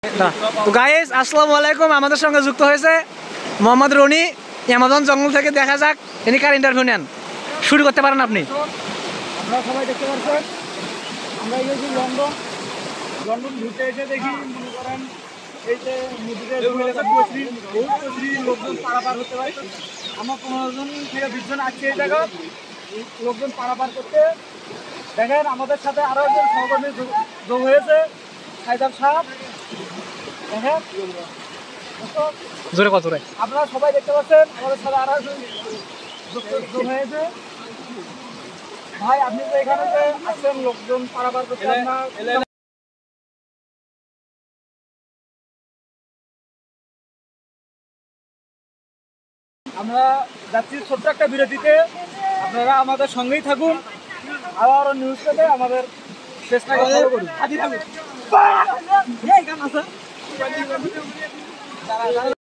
তো গাইস আসসালামু আলাইকুম, আমাদের সঙ্গে যুক্ত হয়েছে মোহাম্মদ রনি। অ্যামাজন জঙ্গল থেকে দেখা যাক ইনি কার ইন্টারভিউ নেন। শুরু করতে পারেন আপনি। আপনারা সবাই দেখতে পাচ্ছেন আমরা এই যে লন্ডন ঘুরতে এসে দেখি, মনে করেন এই যে নদীতে লোকজন পারাপার হতে পারে। আমরা 15 জন থেকে 20 জন আসছি এই জায়গা লোকজন পারাপার করতে। দেখেন আমাদের সাথে আরো একজন সহকর্মী যোগ হয়েছে, হায়দার সাহেব। দেখেন জোরে কত রে, আপনারা সবাই দেখতে পাচ্ছেন আমাদের সাথে আরো একজন যোগ হয়েছে। ভাই আপনি তো এখানে যে আসছেন লোকজন পারাপার করতে, আমরা যাচ্ছি ছোট্ট একটা বিরতিতে। আপনারা আমাদের সঙ্গেই থাকুন, আরো নিউজ পেতে আমাদের চেষ্টাকে ফলো করুন।